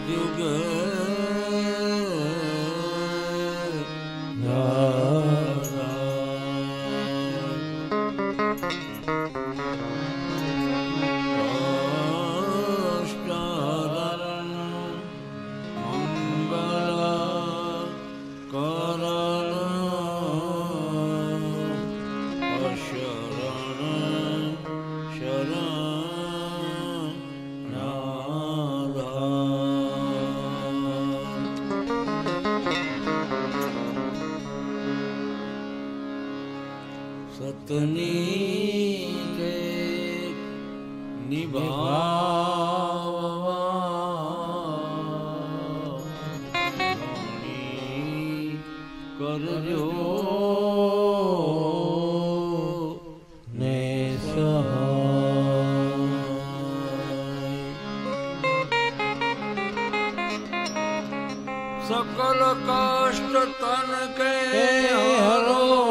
जुग सतनी के निभावा करजो ने सकल कष्ट तन के हरो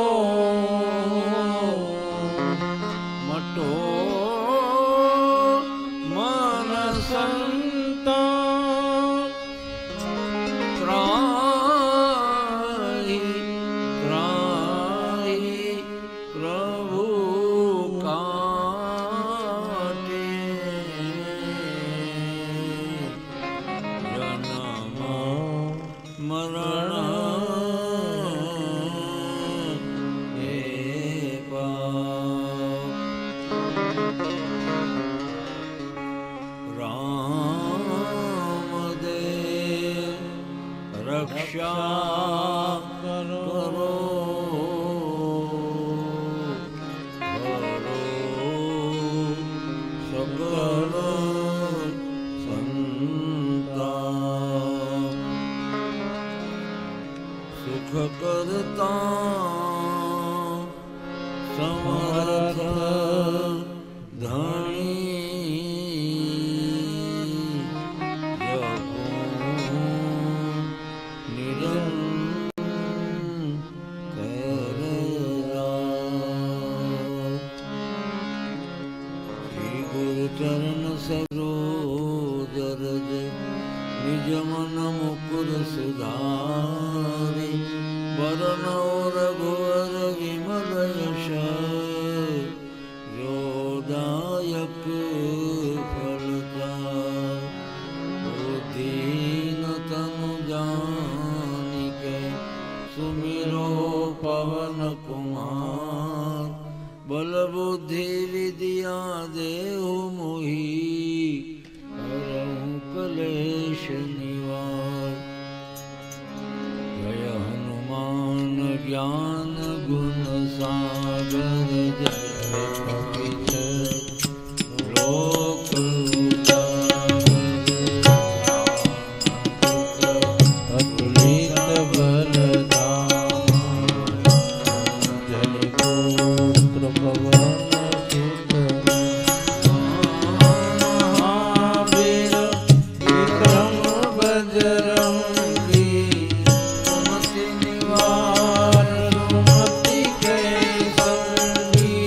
रक्षा करो सकल संता सुख करता समर्थ धनी चरण सरोजर निज मन मुकुर सुधारि वरण रघुवर विमल यश जोदायक फलदायक दीन तनु जानिके सुमिरो पवन कुमार बल बुद्धि विद्या देहु मोहि हरहु कलेश निवार जय हनुमान ज्ञान गुण सागर जय कपीश लोक अतुलित बलधाम जय गोत्र पवन Jai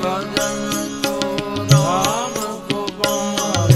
ભજન તો રામ ગોપાલ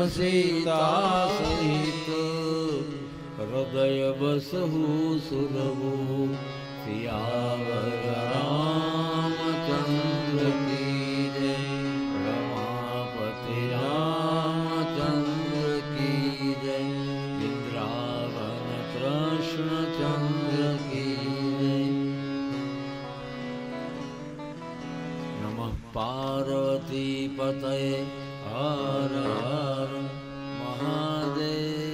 સીતા સહિત હૃદય બસહુ સુરભુ સિયાવર રામચંદ્ર કી જય રમાપતિ રામચંદ્ર કી જય ઇન્દ્રાવન કૃષ્ણચંદ્ર કી જય નમઃ પાર્વતી પતય હર હર મહાદેવ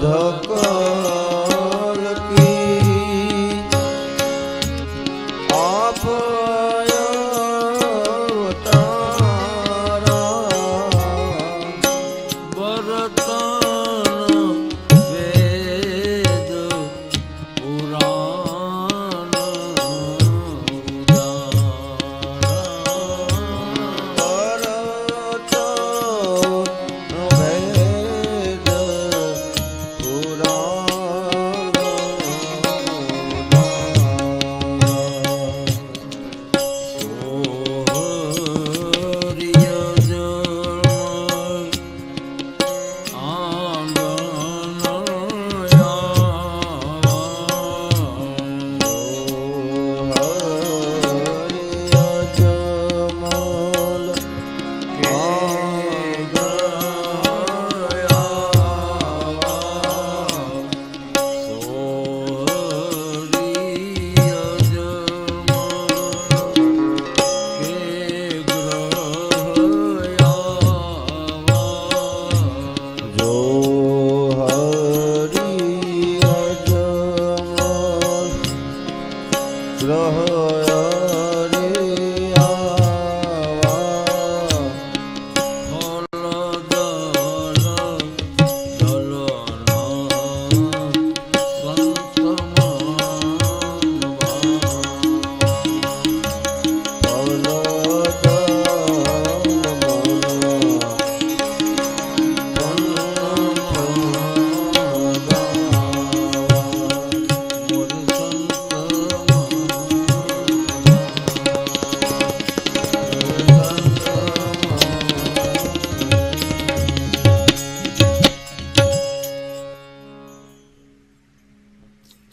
ધકલ કી આપ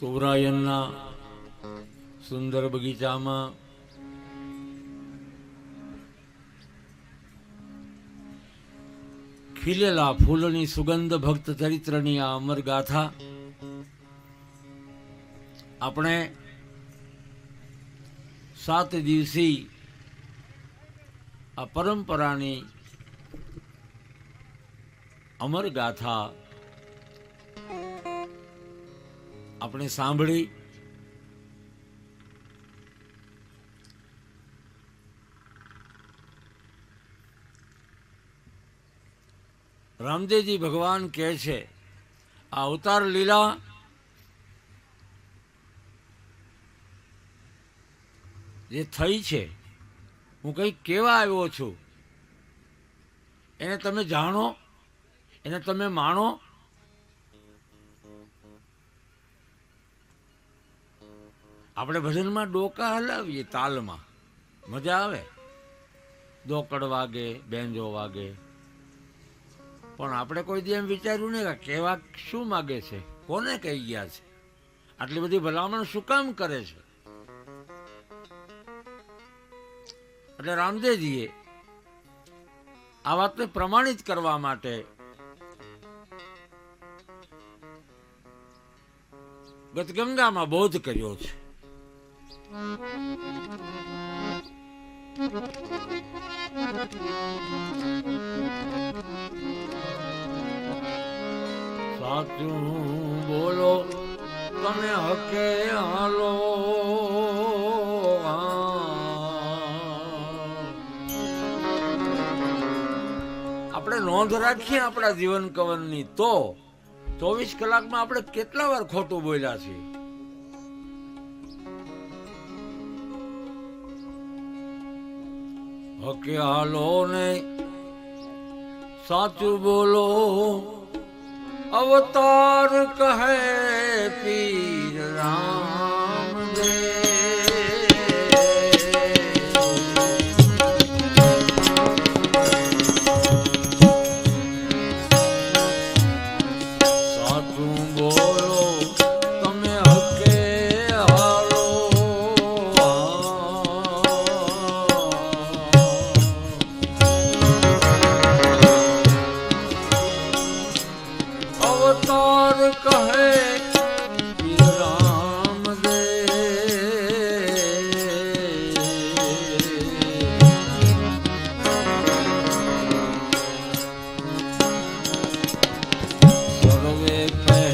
તોરાયણના સુંદર બગીચામાં ખીલેલા ફૂલોની સુગંધ ભક્ત ચરિત્રની આ અમર ગાથા આપણે 7 દિવસી આ પરંપરાની અમર ગાથા આપણે સાંભળી. રામદેવજી ભગવાન કહે છે આ અવતાર લીલા જે થઈ છે, હું કંઈક કહેવા આવ્યો છું, એને તમે જાણો, એને તમે માણો. આપણે ભજનમાં ડોકા હલાવીએ, તાલમાં મજા આવે, દોકડ વાગે, બેંજો વાગે, પણ આપણે કોઈ દી એમ વિચાર્યું નહીં કે કહેવા શું માગે છે, કોને કહી ગયા છે, આટલી બધી ભલામણ શું કામ કરે છે. એટલે રામદેવજીએ આ વાતને પ્રમાણિત કરવા માટે ગતગંગામાં બોધ કર્યો છે. સાચું બોલો તમે હકે હાલો, આપણે નોંધ રાખીએ આપણા જીવન કવનની તો 24 કલાકમાં આપણે કેટલા વાર ખોટું બોલ્યા છીએ. હકે હાલો ને સાચું બોલો, અવતાર કહે પીર રામદેવ. સાચું બોલો તમે હકે હાલો, અવતાર કહે પીર રામદેવ. સર્વે કહે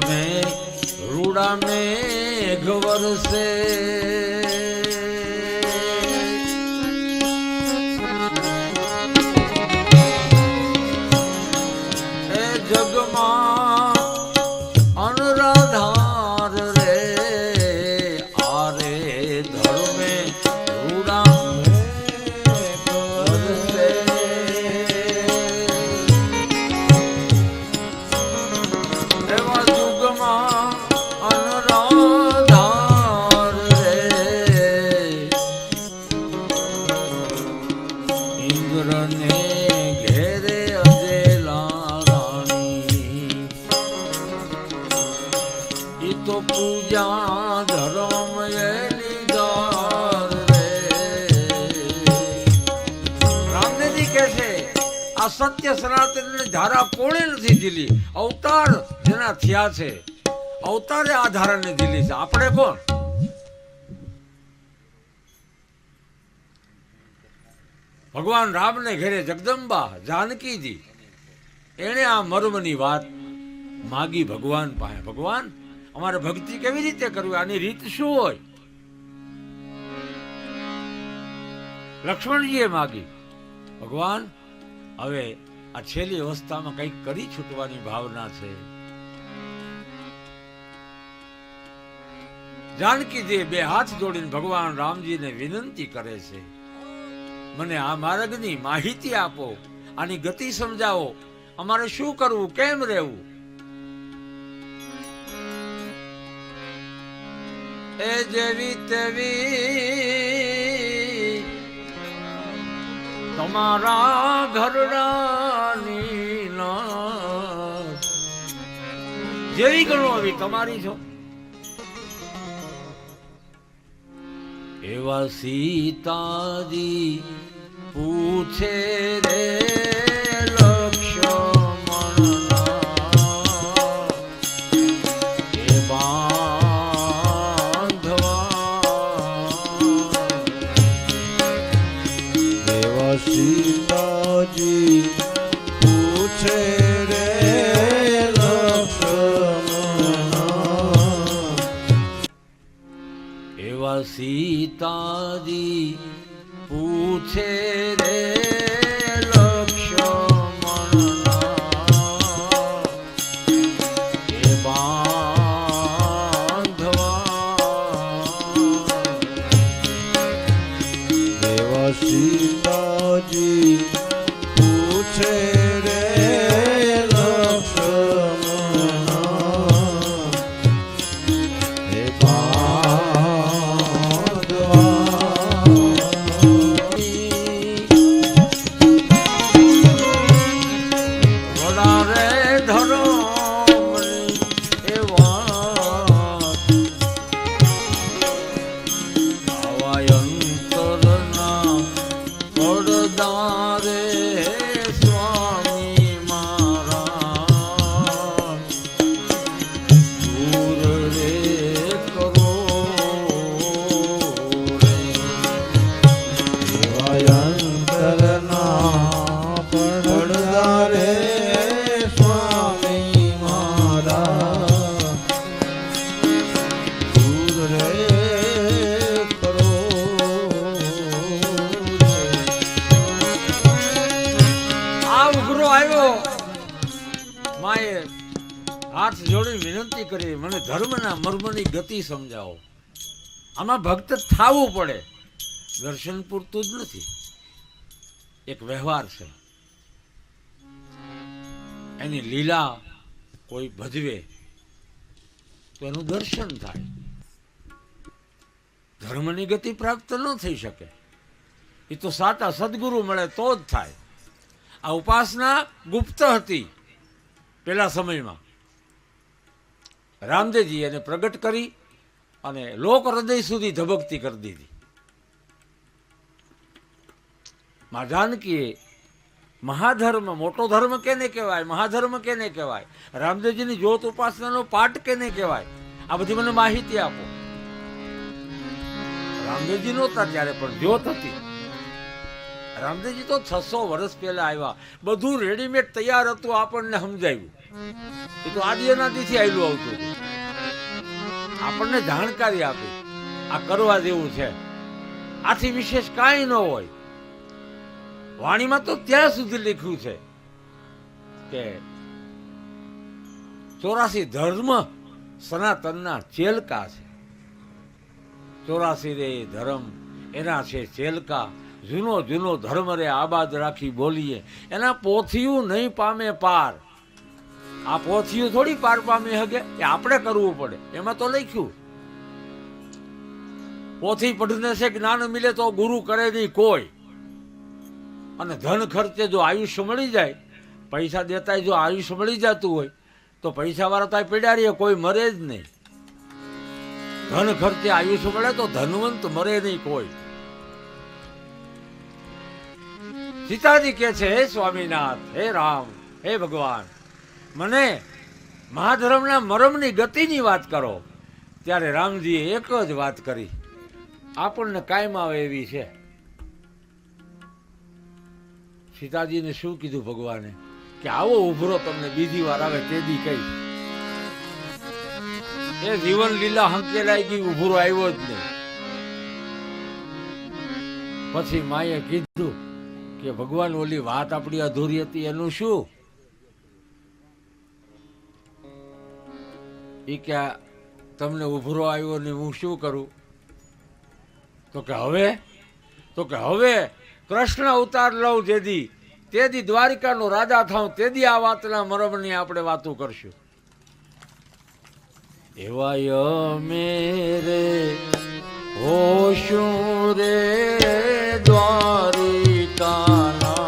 ને રૂડા મેઘ વરસે એ જગમાં અનરાધાર રે આરે ધર્મે રૂડા વરસે એવા યુગમાં અનરાધાર રે ઇન્દ્રને ઘેરે અજેલા રાણી ઈ તો પૂજા ધર્મ લીધાર રે રામદેવજી કહે છે આ સત્ય સનાતન ધારા કોણે નથી દીલી અવતાર જેના થયા છે અવતારે આ ધારાને દીલી છે આપણે કોણ ભગવાન રામને ઘેરે જગદંબા જાનકીજી એણે આ મર્મની વાત માગી ભગવાન પાસે ભગવાન અમારે ભક્તિ કેવી રીતે કરવી આની રીત શું હોય લક્ષ્મણજીએ માગી ભગવાન હવે આ છેલ્લી અવસ્થામાં કંઈક કરી છૂટવાની ભાવના છે જાનકીજી બે હાથ જોડીને ભગવાન રામજીને વિનંતી કરે છે મને આ માર્ગની માહિતી આપો આની ગતિ સમજાવો અમારે શું કરવું કેમ રહેવું એ જેવી તેવી તમારા ઘરડાની નાથ જેવી ગણો આવી તમારી છો એવા સીતાજી પૂછે રે લક્ષ્મણના એ બાંધવા એવા સીતાજી પૂછે રે લક્ષ્મણ એવા સીતાજી પૂછે રે લક્ષ્મણના એ બાંધવા એવા સીતાજી પૂછે રે લક્ષ્મણ એ વડા રે ધરો એ વાત આવા અંતરના પડદા રે સ્વામી મારા દૂર રે કરો રે અંતરના પડદા રે સ્વામી મારા દૂર રે કરો આ ઉઘરો આવ્યો માએ હાથ જોડી વિનંતી કરી મને ધર્મના મર્મની ગતિ સમજાવો આમાં ભક્ત થાવું પડે દર્શન પૂરતું જ નથી એક વ્યવહાર છે એની લીલા કોઈ ભજવે તો એનું દર્શન થાય ધર્મની ગતિ પ્રાપ્ત ન થઈ શકે એ તો સાચા સદગુરુ મળે તો જ થાય આ ઉપાસના ગુપ્ત હતી પેલા સમયમાં રામદેવજી એને પ્રગટ કરી અને લોક હૃદય સુધી ધબકતી કરી દીધી મા જાનકીએ મહાધર્મ મોટો ધર્મ કેને કહેવાય મહાધર્મ કેને કહેવાય રામદેવજીની જ્યોત ઉપાસનાનો પાઠ કેને કહેવાય આ બધી મને માહિતી આપો રામદેવજી નહોતા ત્યારે પણ જ્યોત હતી રામદેવજી તો 600 વર્ષ પહેલા આવ્યા બધું રેડીમેડ તૈયાર હતું આપણને સમજાવ્યું એ તો આદિ અનાદિથી આવેલું આવતું હતું. આપણને જાણકારી આપી આ કરવા જેવું છે, આથી વિશેષ કાંઈ ન હોય. વાણીમાં તો ત્યાં સુધી લખ્યું છે કે 84 ધર્મ સનાતનના ચેલકા છે. 84 રે ધર્મ એના છે ચેલકા, જૂનો જૂનો ધર્મ રે આબાદ રાખી બોલીએ, એના પોથિયું નહીં પામે પાર. આ પોથિયું થોડી પાર પામી શકે, એ આપણે કરવું પડે. એમાં તો લખ્યું પોથી પઢને છે જ્ઞાન મિલે તો ગુરુ કરે નહીં કોઈ. અને ધન ખર્ચે જો આયુષ્ય મળી જાય, પૈસા દેતા જો આયુષ્ય મળી જતું હોય તો પૈસા વાળા તો પીડ્યા રહીએ, કોઈ મરે જ નહીં. ધન ખર્ચે આયુષ્ય મળે તો ધનવંત મરે નહીં કોઈ. સીતાજી કે છે, હે સ્વામીનાથ, હે રામ, હે ભગવાન, મને મહાધર્મના મરમની ગતિની વાત કરો. ત્યારે રામજીએ એક જ વાત કરી, આપણને કાયમ આવે એવી છે. સીતાજીને શું કીધું ભગવાને કે આવો ઉભરો તમને બીજી વાર આવે તેદી કઈ. એ જીવન લીલા હંકેલાઈ ગઈ, ઉભરો આવ્યો જ નહીં. પછી માએ કીધું કે ભગવાન ઓલી વાત આપણી અધૂરી હતી એનું શું? એ કે તમને ઉભરો આવ્યો ને હું શું કરું? તો કે હવે કૃષ્ણ અવતાર લઉં જેદી, તેદી દ્વારિકાનો રાજા થાઉં, તેદી આ વાતના મરમની આપણે વાતો કરશું. એવાય મેરે હોશું રે દ્વારિકાના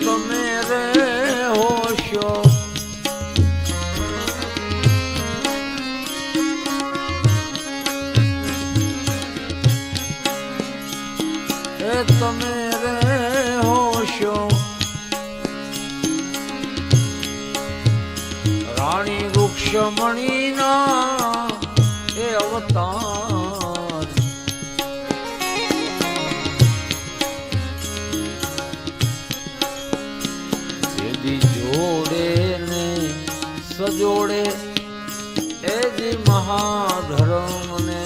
તમે રે હોશો તમે રે હોશો રાણી રૂક્ષમણીના એ અવતાર. જોડે ને સજોડે એ જી મહાધર્મ ને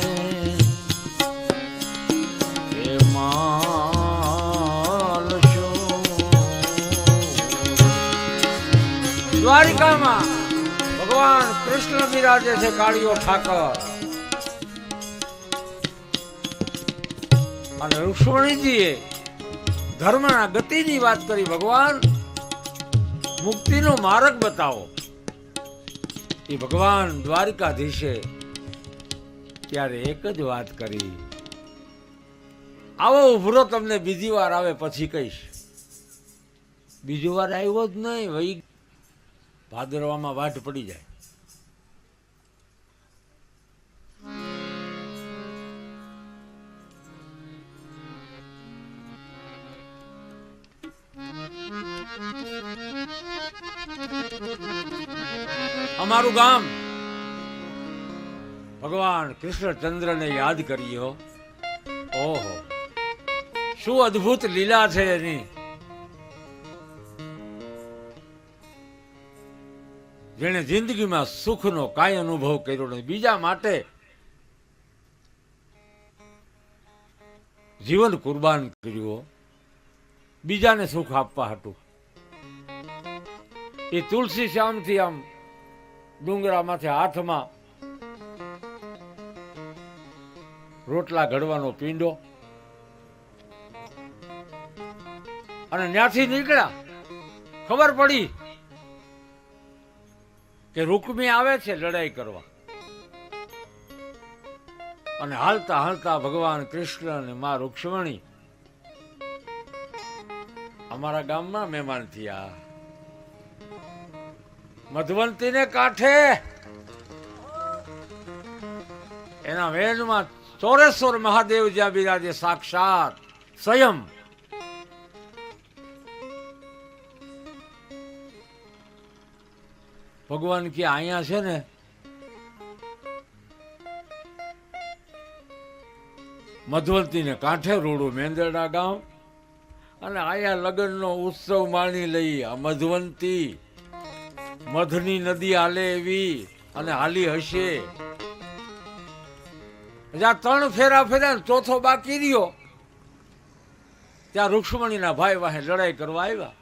એ માલશો. દ્વારિકામાં ભગવાન કૃષ્ણ બિરાજે છે, કાળીઓ ઠાકર, અને રુક્ષ્મણીજીએ ધર્મના ગતિની વાત કરી. ભગવાન મુક્તિનો માર્ગ બતાવો. એ ભગવાન દ્વારિકાધીશે ત્યારે એક જ વાત કરી, આવો ઉભરો તમને બીજી વાર આવે પછી કહીશ. બીજી વાર આવ્યો જ નહીં, વહી ભાદરવામાં વાટ પડી જાય. અમારું ગામ ભગવાન કૃષ્ણચંદ્રને યાદ કરીયો. ઓહો, શું અદ્ભુત લીલા છે એની. જેણે જિંદગીમાં સુખનો કાંઈ અનુભવ કર્યો નથી, બીજા માટે જીવન કુરબાન કર્યું, બીજાને સુખ આપવા હતું. એ તુલસી શ્યામથી આમ ડુંગરામાંથી હાથમાં રોટલા ઘડવાનો પીંડો, અને ત્યાંથી નીકળ્યા ખબર પડી કે રૂકમી આવે છે લડાઈ કરવા, અને હાલતા હાલતા ભગવાન કૃષ્ણ અને મા રૂક્ષ્મણી અમારા ગામમાં મહેમાન થયા. મધવંતીને કાંઠે એના વેદમાં ચોરેશ્વર મહાદેવ જ્યાં બિરાજે સાક્ષાત સ્વયં. ભગવાન કે અહીંયા છે ને મધવંતીને કાંઠે રોડું મેંદરડા ગામ, અને અહીંયા લગ્નનો ઉત્સવ માણી લઈ. આ મધવંતી મધની નદી હાલે એવી અને હાલી હશે. જ્યાં 3 ફેરા ફેર્યા ને ચોથો બાકી રહ્યો, ત્યાં રૂક્ષ્મણીના ભાઈ વાહે લડાઈ કરવા આવ્યા.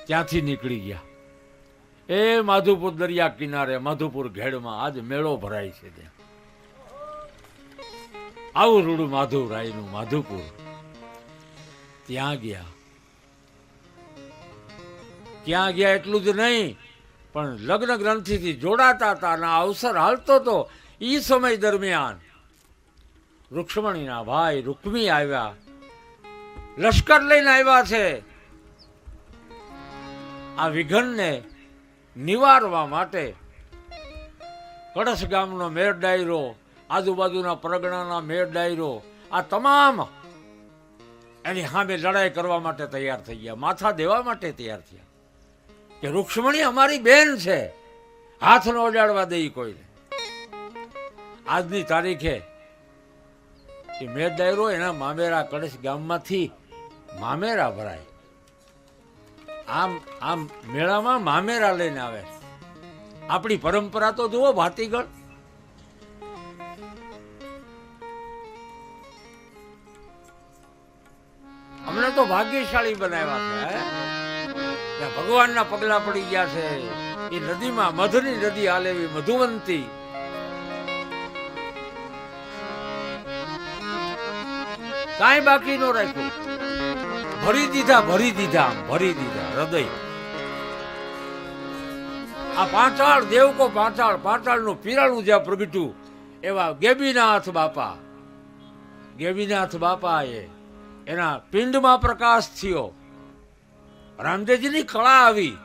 ત્યાંથી નીકળી ગયા. એ માધુપુર દરિયા કિનારે માધુપુર ઘેડમાં આજ મેળો ભરાય છે. ત્યાં આવું રૂડું માધુરાયનું માધુપુર. ત્યાં ગયા. ત્યાં ગયા એટલું જ નહીં, પણ લગ્ન ગ્રંથિથી જોડાતા હતા અને અવસર હાલતો હતો. એ સમય દરમિયાન રૂક્ષ્મણીના ભાઈ રૂકમી આવ્યા, લશ્કર લઈને આવ્યા છે. આ વિઘનને નિવારવા માટે કળશ ગામનો મેર ડાયરો, આજુબાજુના પરગણાના મેર ડાયરો, આ તમામ એની સામે લડાઈ કરવા માટે તૈયાર થઈ ગયા, માથા દેવા માટે તૈયાર થયા કે રૂક્ષ્મણી અમારી બેન છે, હાથ ન ઓડાડવા દઈ કોઈને. આજની તારીખે એ મેર ડાયરો એના મામેરા કળશ ગામમાંથી મામેરા ભરાય. આમ મેળામાં મામેરા લઈને આવે. આપણી પરંપરા તો જુઓ ભાતીગળ. અમને તો ભાગ્યશાળી બનાવ્યા છે. ભગવાનના પગલા પડી ગયા છે. એ નદીમાં મધની નદી હાલે એવી મધુવંતી. કાંઈ બાકી ન રાખ્યું. ભરી દીધા હૃદય. આ પાંચાળ દેવકો પાંચાળનું પીરાણું જ્યાં પ્રગટ્યું એવા ગેબીનાથ બાપા એના પિંડમાં પ્રકાશ થયો. રામદેવજીની કળા આવી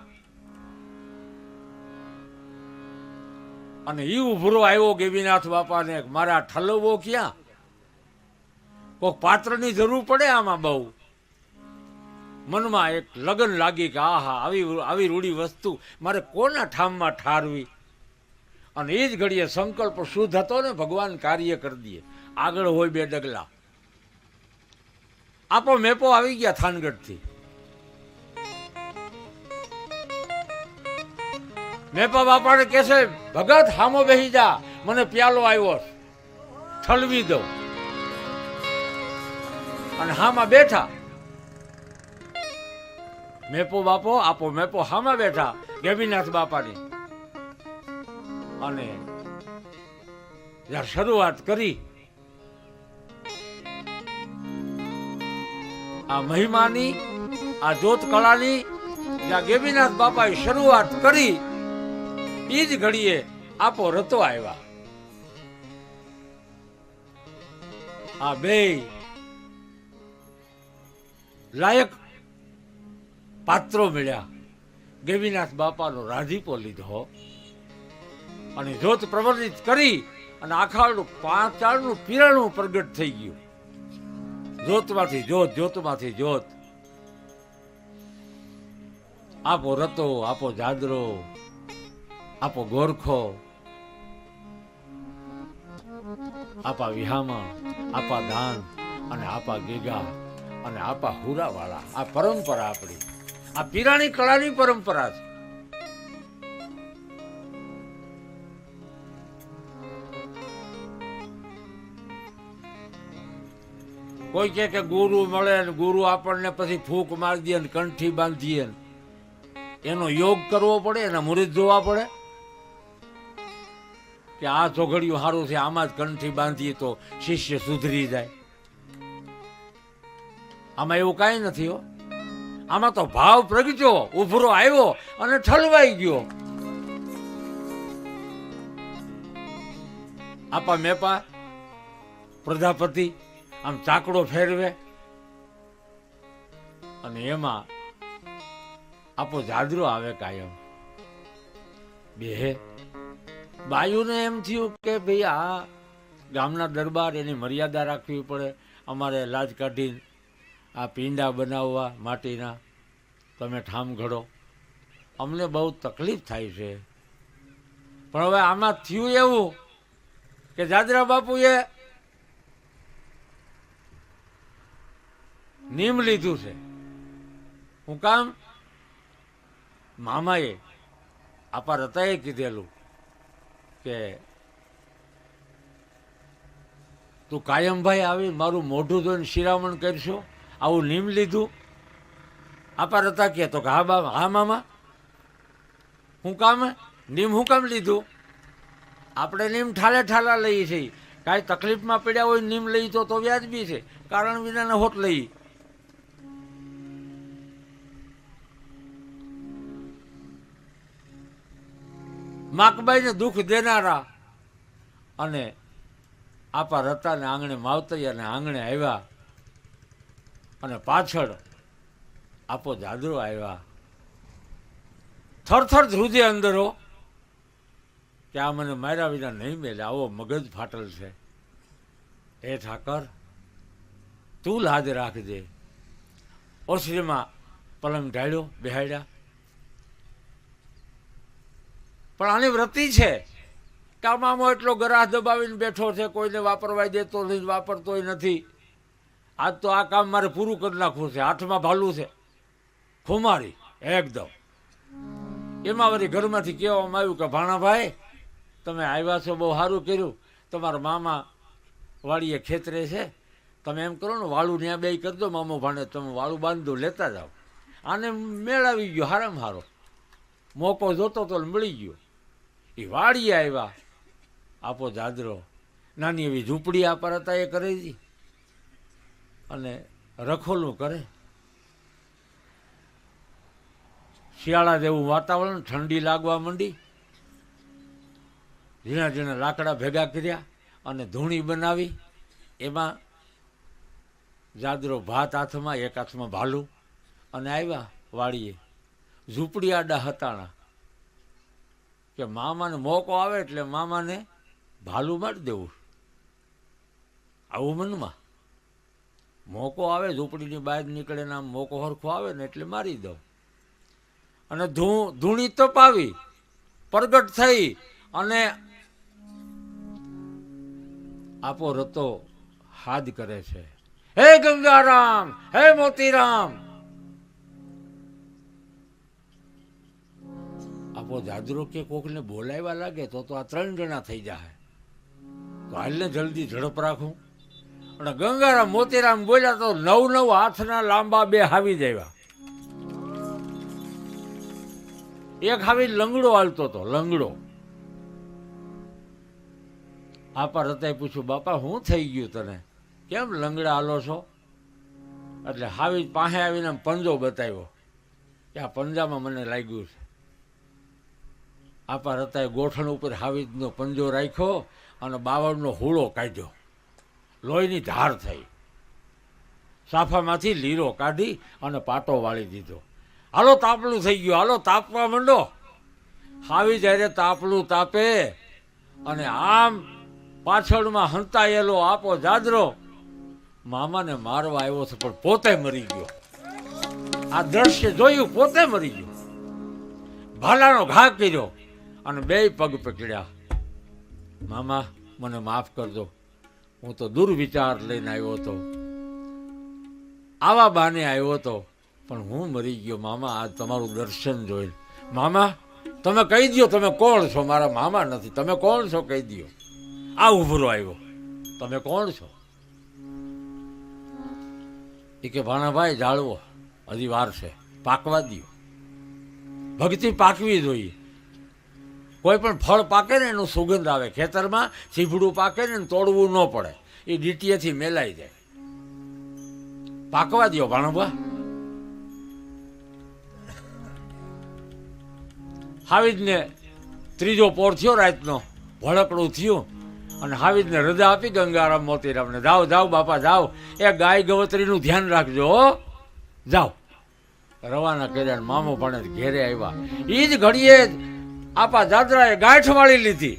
અને ઈ ઉભરો આવ્યો ગેબીનાથ બાપાને, મારા ઠલવવો ક્યાં? કોઈક પાત્રની જરૂર પડે આમાં. બહુ મનમાં એક લગન લાગી કે આહા આવી રૂડી વસ્તુ મારે કોના ઠામમાં ઠારવી. અને એ જ ઘડીએ સંકલ્પ શુદ્ધ હતો ને, ભગવાન કાર્ય કરી દે. આગળ હોય 2 ડગલા. આપો મેપો આવી ગયા થાનગઢથી. મેપા બાપાને કહે છે, ભગત હામો બેહી જા, મને પ્યાલો આવ્યો, ઠલવી દઉં. અને હામાં બેઠા. મેપો બાપો આપો મેપો હામાં બેઠા ગેબીનાથ બાપાની. અને જ્યાં શરૂઆત કરી આ મહિમાની, આ જોત કળાની, જ્યાં ગેબીનાથ બાપાએ શરૂઆત કરી, એ જ ઘડીએ આપો રતો આવ્યા. આ બે લાયક પાત્રો મળ્યા. ગેબીનાથ બાપાનો રાજીપો લીધો અને જોત પ્રવર્તિત કરી અને આખાડું પાંચાળનું પીરાણું પ્રગટ થઈ ગયું. જોતમાંથી જોત. આપો રતો, આપો જાદરો, આપો ગોરખો, આપા વિહામણ, આપા દાન અને આપા ગેગા અને આપા હુરાવાળા. આ પરંપરા આપણી, આ પીરાણી કળાની પરંપરા છે. કોઈ કે ગુરુ મળે ને ગુરુ આપણને પછી ફૂંક મારી દે ને કંઠી બાંધીએ, એનો યોગ કરવો પડે, એના મુરીદ જોવા પડે કે આ ચોઘડિયું સારું છે, આમાં જ કંઠી બાંધીએ તો શિષ્ય સુધરી જાય. આમાં એવું કાંઈ નથી હો. આમાં તો ભાવ પ્રગટ્યો, ઉભરો આવ્યો અને ઠલવાઈ ગયો. આપા મેપા પ્રજાપતિ આમ ચાકડો ફેરવે અને એમાં આપો જાદરો આવે કાયમ. બે બાયુને એમ થયું કે ભાઈ આ ગામના દરબાર એની મર્યાદા રાખવી પડે. અમારે લાજ કાઢીને આ પીંડા બનાવવા માટીના તમે ઠામ ઘડો, અમને બહુ તકલીફ થાય છે. પણ હવે આમાં થયું એવું કે જાદરા બાપુએ નીમ લીધું છે. હું કામ? મામાએ આપા રતાએ કીધેલું કે તું કાયમભાઈ આવી મારું મોઢું જોઈને શિરામણ કરશો, આવું નીમ લીધું? આપા રતા કહેતો કે હા બાબા, હા મામા. હું કામ નીમ હું કામ લીધું? આપણે નીમ ઠાલે ઠાલા લઈએ છીએ. કાંઈ તકલીફમાં પડ્યા હોય નીમ લઈ તો વ્યાજબી છે, કારણ વિનાને હોત લઈ. માકબાઈને દુઃખ દેનારા અને આપા રતાને આંગણે માવતૈયાને આંગણે આવ્યા અને પાછળ આપો જાદરો આવ્યા. થરથર ધ્રુજે અંદરો કે આ મને માર્યા વિના નહીં મેલે, આવો મગજ ફાટલ છે. એ ઠાકર તું લાજ રાખજે. ઓસરીમાં પલંગ ઢાળ્યો, બેહાડ્યા. પણ આની વૃત્તિ છે કે આ મામો એટલો ગરાહ દબાવીને બેઠો છે, કોઈને વાપરવા દેતો નથી, વાપરતોય નથી. આજ તો આ કામ મારે પૂરું કરી નાખવું છે. હાથમાં ભાલું છે, ખુમારી એકદમ. એમાં વળી ઘરમાંથી કહેવામાં આવ્યું કે ભાણાભાઈ તમે આવ્યા છો, બહુ સારું કર્યું. તમારા મામા વાડીએ ખેતરે છે, તમે એમ કરો ને વાળું ત્યાં બે કરી દો. મામો ભાણે તમે વાળું બાંધી દો, લેતા જાઓ. આને મેળાવી ગયો, હારામાં હારો મોકો જોતો તો મળી ગયો. એ વાડીએ આવ્યા. આપો જાદરો નાની એવી ઝૂંપડી આપર હતા એ કરે છે અને રખોલું કરે. શિયાળા જેવું વાતાવરણ, ઠંડી લાગવા માંડી. ઝીણા ઝીણા લાકડા ભેગા કર્યા અને ધૂણી બનાવી. એમાં જાદરો ભાત હાથમાં, એક હાથમાં ભાલું, અને આવ્યા વાડીએ. ઝૂંપડી આડા હતાણા કે મામાને મોકો આવે એટલે મામાને ભાલું મારી દેવું. આવું મનમાં મોકો આવે, ઝૂંપડીની બહાર નીકળે ને આમ મોકો હરખો આવે ને એટલે મારી દઉં. અને ધૂણી તપાવી, પ્રગટ થઈ અને આપો રતો હાદ કરે છે. હે ગંગારામ, હે મોતીરામ. આપો જાદરો કે કોકને બોલાવ્યા લાગે તો આ 3 જણા થઈ જાય, તો હાલને જલ્દી ઝડપ રાખું. અને ગંગારામ મોતીરામ બોલ્યા તો 9 હાથના લાંબા 2 હાવી જાય. એક હાવી લંગડો હાલતો હતો, લંગડો. આપા રતાએ પૂછ્યું, બાપા શું થઈ ગયું તને, કેમ લંગડા હાલો છો? એટલે હાવી પાસે આવીને પંજો બતાવ્યો કે આ પંજામાં મને લાગ્યું છે. આપા રતાએ ગોઠણ ઉપર હાવીનો પંજો રાખ્યો અને બાવળનો હુળો કાઢ્યો. લોહીની ધાર થઈ. સાફામાંથી લીરો કાઢી અને પાટો વાળી દીધો. હાલો તાપલું થઈ ગયું, હાલો તાપવા માંડો. હાવી જ્યારે તાપલું તાપે અને આમ પાછળમાં હંતાયેલો આપો જાદરો મામાને મારવા આવ્યો છે, પણ પોતે મરી ગયો. આ દ્રશ્ય જોયું, પોતે મરી ગયો. ભાલાનો ઘા કર્યો અને 2 પગ પકડ્યા. મામા મને માફ કરજો, હું તો દુર્વિચાર લઈને આવ્યો હતો, આવા બાને આવ્યો હતો, પણ હું મરી ગયો. મામા આજ તમારું દર્શન જોઈને. મામા તમે કહી દો તમે કોણ છો? મારા મામા નથી, તમે કોણ છો કહી દો. આ ઉભરો આવ્યો, તમે કોણ છો? એ કે ભાણાભાઈ જાળવો, હજી વાર છે, પાકવા દો. ભક્તિ પાકવી જોઈએ. કોઈ પણ ફળ પાકે ને એનું સુગંધ આવે. ખેતરમાં સીભડું પાકે ને તોડવું ન પડે, એ ડીટીએથી મેલાઈ જાય. પાકવા દ્યો ભાણુભા. હાવીજને ત્રીજો પોર થયો રાતનો, ભડકડું થયું અને હાવીજને રજા આપી ગંગારામ મોતીરામને, જાઓ જાઓ બાપા જાઓ, એ ગાય ગવત્રીનું ધ્યાન રાખજો હો, જાઓ. રવાના કર્યા ને મામો ભાણે ઘેરે આવ્યા. એ જ ઘડીએ આપા દાદરાએ ગાંઠ વાળી લીધી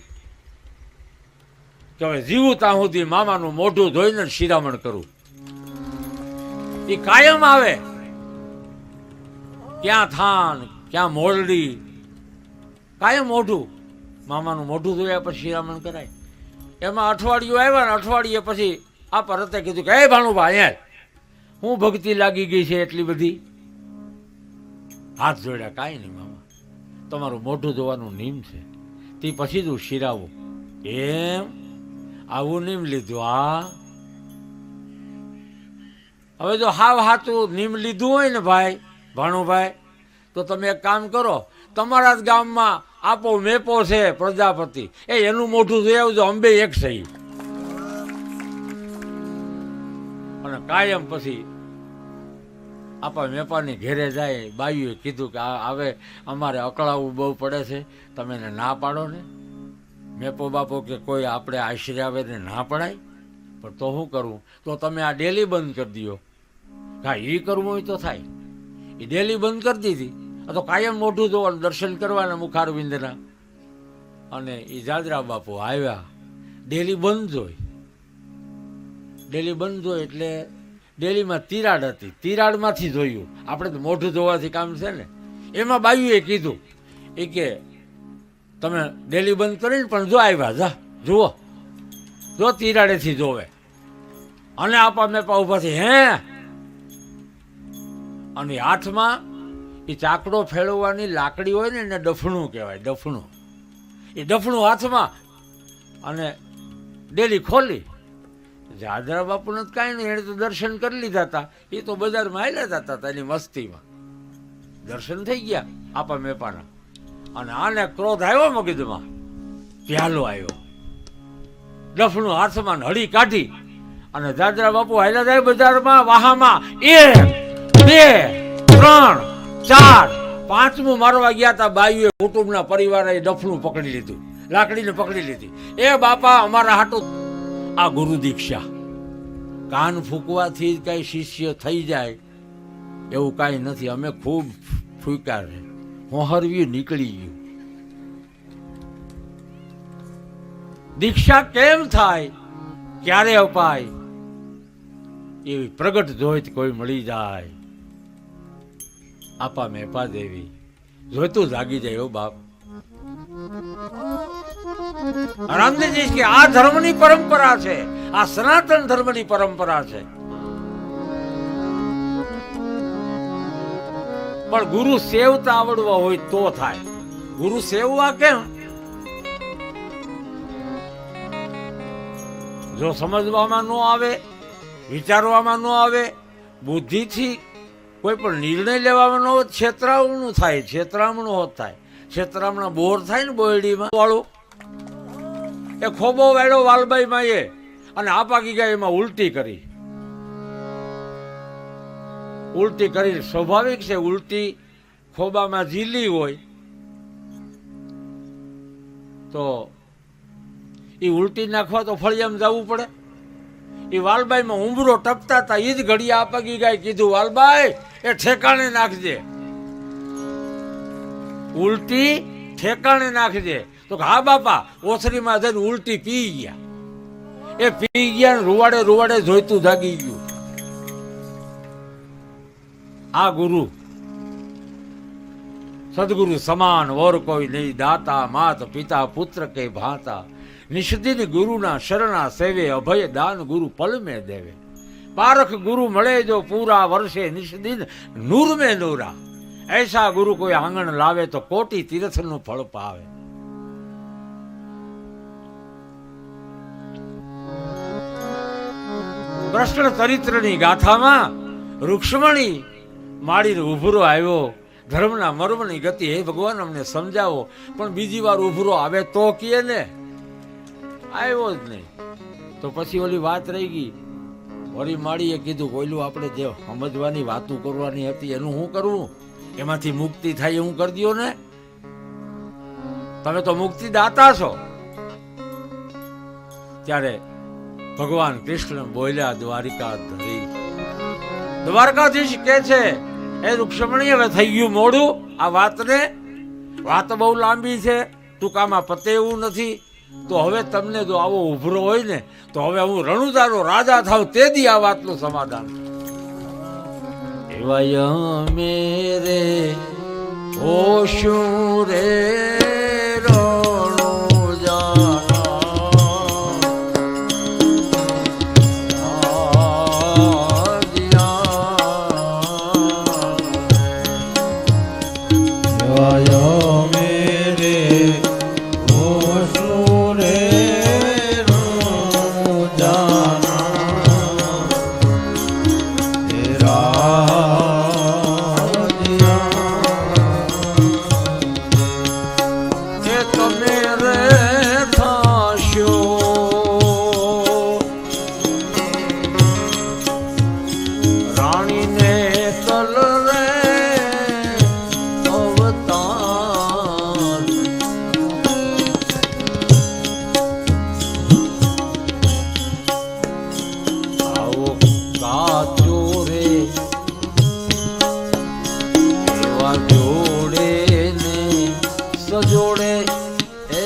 કે હવે જીવું ત્યાં સુધી મામાનું મોઢું ધોઈને શિરામણ કરું. એ કાયમ આવે, ક્યાં થાન ક્યાં મોરડી, કાયમ મોઢું, મામાનું મોઢું ધોયા પછી શિરામણ કરાય. એમાં અઠવાડિયું આવ્યા ને અઠવાડિયે પછી આ પરતે કીધું કે હે ભાણુભા અહીંયા હું ભક્તિ લાગી ગઈ છે એટલી બધી. હાથ જોડ્યા, કાંઈ નહીં મામા, તમારું મોઢું ધોવાનું નિયમ છે, તે પછી જ હું શિરાવું. એમ આવું નિયમ લીધું? હા, હવે જો હાવ હાથું નિયમ લીધું હોય ને ભાઈ ભાણુભાઈ, તો તમે એક કામ કરો, તમારા જ ગામમાં આપો મેપો છે પ્રજાપતિ, એ એનું મોઢું જોઈ આવજો, અંબે એક સહી. અને કાયમ પછી આપા મેપાની ઘેરે જાય. બાયુએ કીધું કે હવે અમારે અકળાવવું બહુ પડે છે, તમે એને ના પાડો ને. મેપો બાપો કે કોઈ આપણે આશરે આવે ને ના પડાય, પણ તો શું કરવું, તો તમે આ ડેલી બંધ કરી દો. હા, એ કરવું હોય તો થાય. એ ડેલી બંધ કરી દીધી, આ તો કાયમ મોઢું જોવાનું, દર્શન કરવાના મુખારવિંદના. અને એ જાદરા બાપુ આવ્યા, ડેલી બંધ જોઈ. ડેલી બંધ જોઈ એટલે ડેલીમાં તિરાડ હતી, તિરાડમાંથી જોયું. આપણે તો મોઢું ધોવાથી કામ છે ને. એમાં બાયુએ કીધું એ કે તમે ડેલી બંધ કરીને પણ જો આવ્યા, જા જુઓ, જો તિરાડેથી જોવે. અને આપા મેપા ઉભાથી હે, અને હાથમાં એ ચાકડો ફેરવવાની લાકડી હોય ને એને ડફણું કહેવાય, ડફણું. એ ડફણું હાથમાં, અને ડેલી ખોલી. જાદરા બાપુને તો કાંઈ નહીં, એને તો દર્શન કરી લીધા હતા, એ તો બજારમાં આવેલા જતા હતા એની મસ્તીમાં. દર્શન થઈ ગયા આપા મેપાના. અને આને ક્રોધ આવ્યો મગજમાં, પ્યાલો આવ્યો, ડફણું હાથમાં હળી કાઢી અને જાદરા બાપુ હાલ્યા જાય બજારમાં, વાહામાં 1 2 3 4 5મું મારવા ગયા હતા. બાયુએ કુટુંબના પરિવારે ડફણું પકડી લીધું, લાકડીને પકડી લીધી. એ બાપા અમારા હાટું આ ગુરુ દીક્ષા, કાન ફૂંકવાથી જ કઈ શિષ્ય થઈ જાય એવું કાંઈ નથી. અમે ખૂબ ફૂંક્યા છે, હોહરવ્યું નીકળી ગયું. દીક્ષા કેમ થાય, ક્યારે અપાય, એવી પ્રગટ જોઈત કોઈ મળી જાય. આપા મેપા દેવી જોઈતું જાગી જાય હો બાપ. રામદેવજી કે આ ધર્મની પરંપરા છે, આ સનાતન ધર્મની પરંપરા છે. પણ ગુરુ સેવતા આવડવા હોય તો થાય. ગુરુ સેવવા કેમ? જો સમજવામાં ન આવે, વિચારવામાં ન આવે, બુદ્ધિથી કોઈ પણ નિર્ણય લેવામાં ન હોય, છેતરામણું થાય, છેતરામણું હોત થાય. છેતરામણા બોર થાય ને બોયડીમાં વાળું, એ ખોબો વાળો વાલબાઈ માં એ, અને આપાકી ગાય એમાં ઉલટી કરી. ઉલટી કરી સ્વાભાવિક છે, ઉલટી ખોબામાં ઝીલી હોય તો એ ઉલટી નાખવા તો ફળિયામાં જવું પડે. એ વાલબાઈમાં ઉંબરો ટપતા હતા, એ જ ઘડી આપાકી ગાય કીધું, વાલબાઈ એ ઠેકાણે નાખજે, ઉલટી ઠેકાણે નાખજે. તો હા બાપા, ઓસરીમાં જઈને ઉલટી પી ગયા. એ પી ગયા, રૂવાડે રૂવાડે જોઈતું જાગી ગયું. આ ગુરુ સદગુરુ સમાન ઓર કોઈ નહીં, દાતા માત પિતા પુત્ર કે ભાતા. નિષ્દિન ગુરુના શરણા સેવે, અભય દાન ગુરુ પલ મેં દેવે. પારખ ગુરુ મળે જો પૂરા વર્ષે, નિષ્દિન નૂર મેં નૂરા. ऐसा गुरु कोई आंगण लावे तो कोटि तीर्थ नु फल पावे. કૃષ્ણ ચરિત્રની ગાથામાં રૂક્ષ્મણી માળીને ઉભરો આવ્યો. ધર્મના મર્મની ગતિ હે ભગવાન અમને સમજાવો. પણ બીજી વાર ઉભરો આવે તો કીએ ને, આવ્યો જ નહીં. તો પછી ઓલી વાત રહી ગઈ, વળી માળીએ કીધું કોયલું આપણે જે સમજવાની વાતો કરવાની હતી એનું શું કરવું, એમાંથી મુક્તિ થાય એવું કરી દ્યો ને. તમે તો મુક્તિ દાતા છો. ત્યારે ભગવાન કૃષ્ણ બોલ્યા દ્વારિકા ધરી. દ્વારકાધીશ કે છે એ રૂક્ષમણી હવે થઈ ગયું મોડું આ વાતને, વાત બહુ લાંબી છે, ટૂંકામાં પતે એવું નથી. તો હવે તમને જો આવો ઉભરો હોય ને તો હવે હું રણુદાનો રાજા થાઉં તે દી આ વાતનું સમાધાન. એવાય મેરે ઓશું રે જોડે એ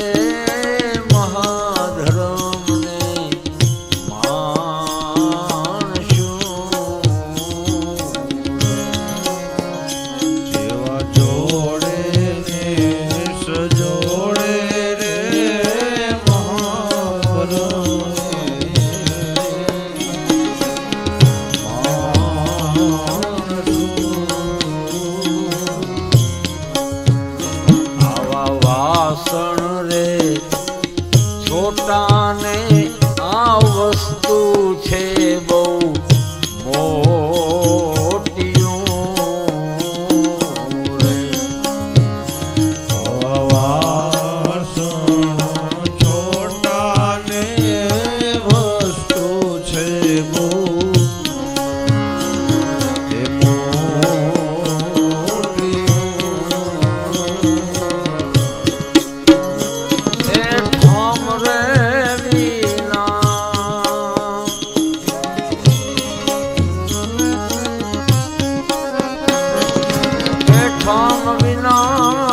મહાધર્મને માણશું. એવા જોડે ને સજોડે રે વાસણ રે છોટાને આ વસ્તુ છે બહુ મોટીયું રે. છોટા ને વસ્તુ છે બહુ વિના